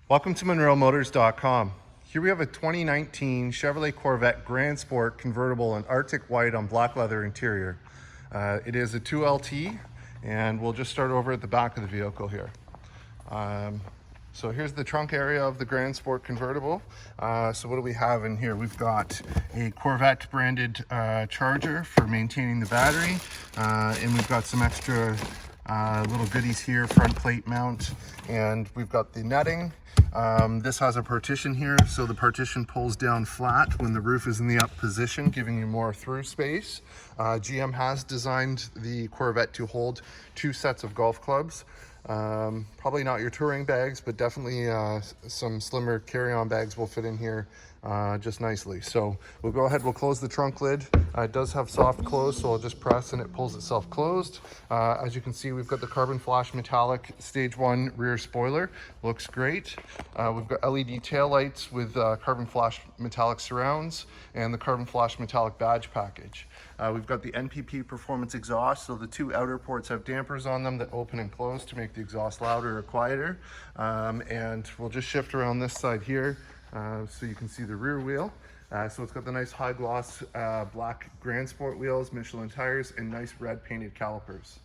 Welcome to MonroeMotors.com. Here we have a 2019 Chevrolet Corvette Grand Sport convertible in Arctic White on black leather interior. It is a 2LT, and we'll just start over at the back of the vehicle here. So here's the trunk area of the Grand Sport convertible. So what do we have in here? We've got a Corvette branded charger for maintaining the battery, and we've got some extra little goodies here, front plate mount, and we've got the netting. This has a partition here, so the partition pulls down flat when the roof is in the up position, giving you more through space. GM has designed the Corvette to hold 2 sets of golf clubs. Probably not your touring bags, but definitely some slimmer carry-on bags will fit in here just nicely. So we'll go ahead, we'll close the trunk lid. It does have soft close, so I'll just press and it pulls itself closed. As you can see, we've got the carbon flash metallic stage 1 rear spoiler. Looks great. We've got LED tail lights with carbon flash metallic surrounds and the carbon flash metallic badge package. We've got the NPP performance exhaust, so the 2 outer ports have dampers on them that open and close to make the exhaust louder or quieter. And we'll just shift around this side here so you can see the rear wheel. So it's got the nice high gloss black Grand Sport wheels, Michelin tires, and nice red painted calipers.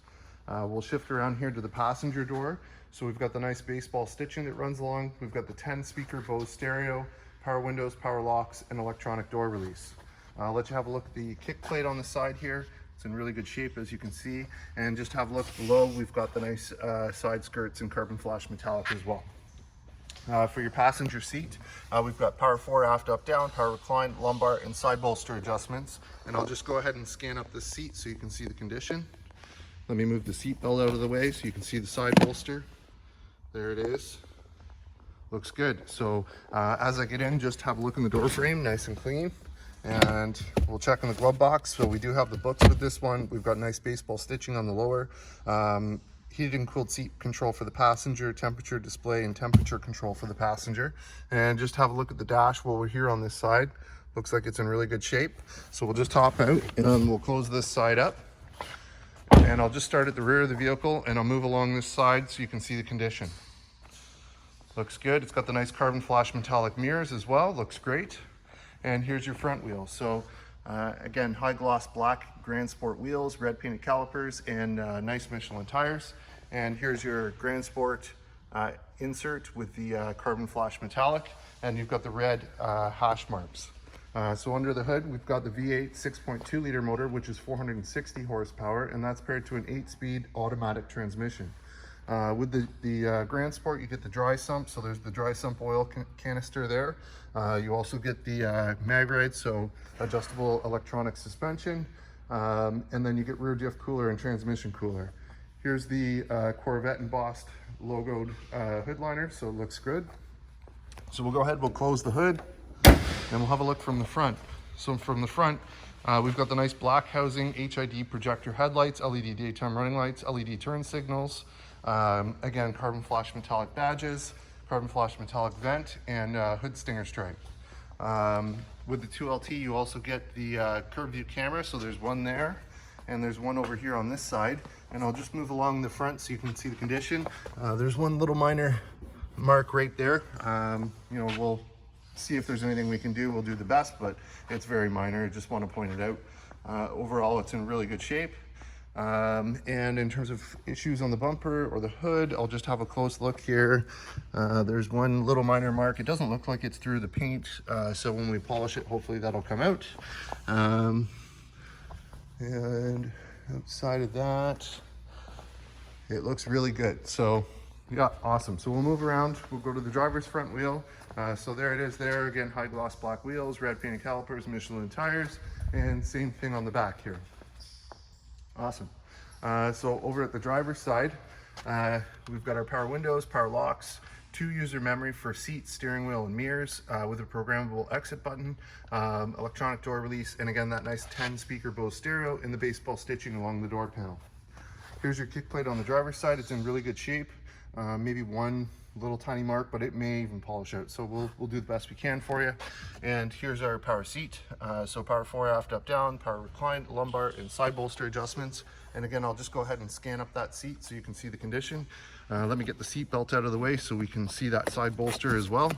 We'll shift around here to the passenger door. So we've got the nice baseball stitching that runs along. We've got the 10 speaker Bose stereo, power windows, power locks, and electronic door release. I'll let you have a look at the kick plate on the side here. It's in really good shape, as you can see. And just have a look below, we've got the nice side skirts in carbon flash metallic as well. For your passenger seat, we've got power 4 aft, up, down, power recline, lumbar, and side bolster adjustments. And I'll just go ahead and scan up this seat so you can see the condition. Let me move the seat belt out of the way so you can see the side bolster. There it is. Looks good. So as I get in, just have a look in the door frame, nice and clean. And we'll check in the glove box. So we do have the books with this one. We've got nice baseball stitching on the lower. Heated and cooled seat control for the passenger, temperature display and temperature control for the passenger. And just have a look at the dash while we're here on this side. Looks like it's in really good shape. So we'll just hop out and we'll close this side up. And I'll just start at the rear of the vehicle and I'll move along this side so you can see the condition. Looks good. It's got the nice carbon flash metallic mirrors as well. Looks great. And here's your front wheel. So again, high gloss black Grand Sport wheels, red painted calipers, and nice Michelin tires. And here's your Grand Sport insert with the carbon flash metallic, and you've got the red hash marks. So under the hood, we've got the V8 6.2 liter motor, which is 460 horsepower, and that's paired to an 8-speed automatic transmission. With the Grand Sport, you get the dry sump, so there's the dry sump oil canister there. You also get the mag ride, so adjustable electronic suspension, and then you get rear diff cooler and transmission cooler. Here's the Corvette embossed logoed hood liner, so it looks good. So we'll go ahead, we'll close the hood, and we'll have a look from the front. So from the front, we've got the nice black housing, HUD projector headlights, LED daytime running lights, LED turn signals. Again, carbon flash metallic badges, carbon flash metallic vent, and hood stinger stripe. With the 2LT, you also get the curved view camera, so there's one there, and there's one over here on this side. And I'll just move along the front so you can see the condition. There's one little minor mark right there. You know, we'll see if there's anything we can do. We'll do the best, but it's very minor. I just want to point it out. Overall, it's in really good shape. And in terms of issues on the bumper or the hood, I'll just have a close look here. There's one little minor mark. It doesn't look like it's through the paint, so when we polish it, hopefully that'll come out. And outside of that, it looks really good. So yeah, awesome. So we'll move around. We'll go to the driver's front wheel. So there it is there. Again, high gloss black wheels, red painted calipers, Michelin tires, and same thing on the back here. Awesome. So over at the driver's side, we've got our power windows, power locks, 2 user memory for seats, steering wheel, and mirrors, with a programmable exit button, electronic door release, and again, that nice 10 speaker Bose stereo and the baseball stitching along the door panel. Here's your kick plate on the driver's side. It's in really good shape. Maybe one little tiny mark, but it may even polish out. So we'll do the best we can for you. And here's our power seat. So power 4 aft, up, down, power recline, lumbar, and side bolster adjustments. And again, I'll just go ahead and scan up that seat so you can see the condition. Let me get the seat belt out of the way so we can see that side bolster as well.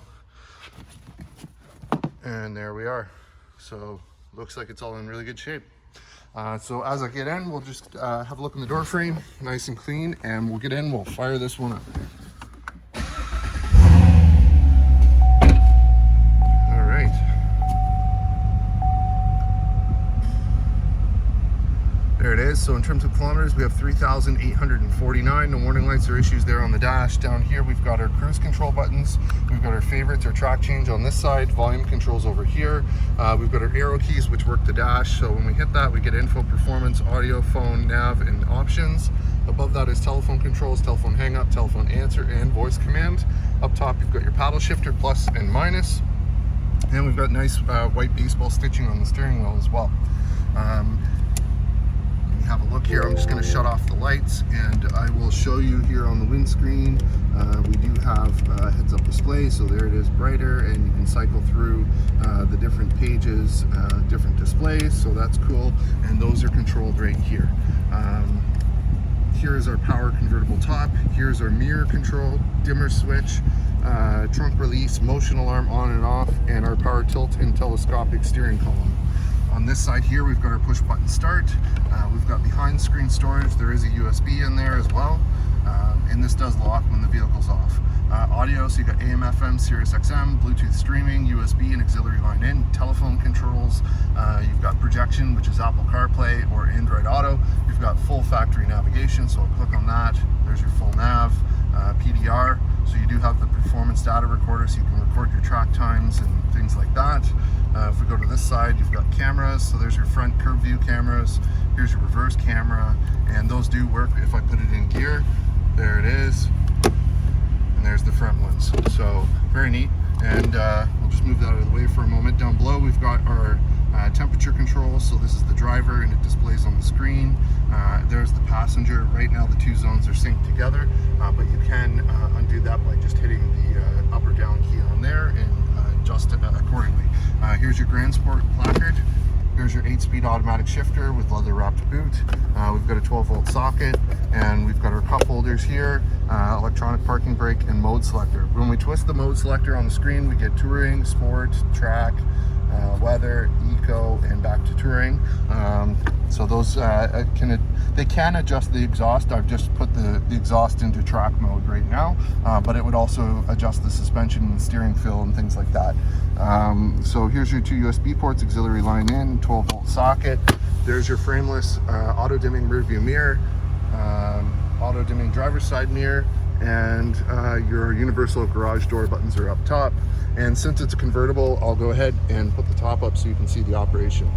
And there we are. So looks like it's all in really good shape. So as I get in, we'll just have a look in the door frame, nice and clean, and we'll get in, we'll fire this one up. All right. There it is. So in terms of kilometers, we have 3,849. No warning lights or issues there on the dash. Down here, we've got our cruise control buttons. We've got our favorites, our track change on this side, volume controls over here. We've got our arrow keys, which work the dash. So when we hit that, we get info, performance, audio, phone, nav, and options. Above that is telephone controls, telephone hang up, telephone answer, and voice command. Up top, you've got your paddle shifter, plus and minus. And we've got nice white baseball stitching on the steering wheel as well. Have a look here. I'm just going to shut off the lights and I will show you here on the windscreen. We do have a heads-up display, so there it is brighter, and you can cycle through the different pages, different displays, so that's cool. And those are controlled right here. Here is our power convertible top. Here's our mirror control, dimmer switch, trunk release, motion alarm on and off, and our power tilt and telescopic steering column. On this side here, we've got our push button start. We've got behind screen storage. There is a USB in there as well. And this does lock when the vehicle's off. Audio, so you got AM, FM, Sirius XM, Bluetooth streaming, USB and auxiliary line in, telephone controls. You've got projection, which is Apple CarPlay or Android Auto. You've got full factory navigation, so I'll click on that. There's your full nav, PDR. So you do have the performance data recorder, so you can record your track times and things like that. If we go to this side, you've got cameras. So there's your front curve view cameras. Here's your reverse camera, and those do work if I put it in gear. There it is. And there's the front ones. So very neat. And we'll just move that out of the way for a moment. Down below, we've got our temperature control. So this is the driver, and it displays on the screen. There's the passenger. Right now, the two zones are synced together, but you can undo that by just hitting the up or down key on there and adjust it accordingly. Here's your Grand Sport placard. Here's your 8-speed automatic shifter with leather wrapped boot. We've got a 12-volt socket, and we've got our cup holders here, electronic parking brake, and mode selector. When we twist the mode selector on the screen, we get touring, sport, track, weather, eco, and back to touring. So those they can adjust the exhaust. I've just put the exhaust into track mode right now, but it would also adjust the suspension and steering feel and things like that. So here's your two USB ports, auxiliary line in, 12-volt socket. There's your frameless auto dimming rear view mirror, auto dimming driver's side mirror, and your universal garage door buttons are up top. And since it's a convertible, I'll go ahead and put the top up so you can see the operation.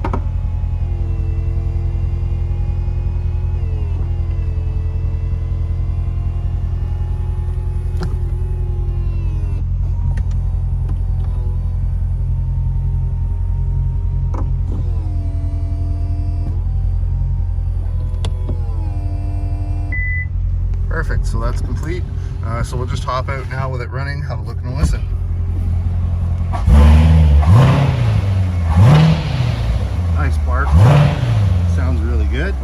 Perfect, so that's complete. So we'll just hop out now with it running, have a look and a listen. Nice bark, sounds really good.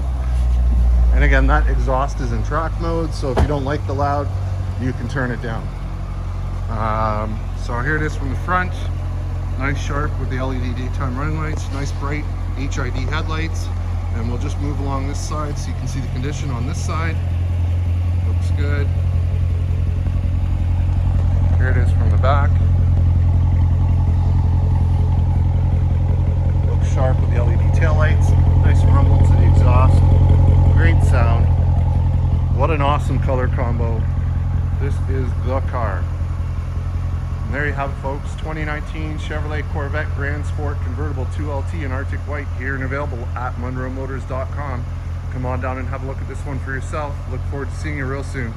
And again, that exhaust is in track mode, so if you don't like the loud, you can turn it down. So here it is from the front, nice sharp with the LED daytime running lights, nice bright HID headlights. And we'll just move along this side so you can see the condition on this side. Looks good. Here it is from the back. Looks sharp with the LED taillights. Nice rumble to the exhaust. Great sound. What an awesome color combo. This is the car. And there you have it, folks. 2019 Chevrolet Corvette Grand Sport Convertible 2LT in Artic White, here and available at MonroeMotors.com. Come on down and have a look at this one for yourself. Look forward to seeing you real soon.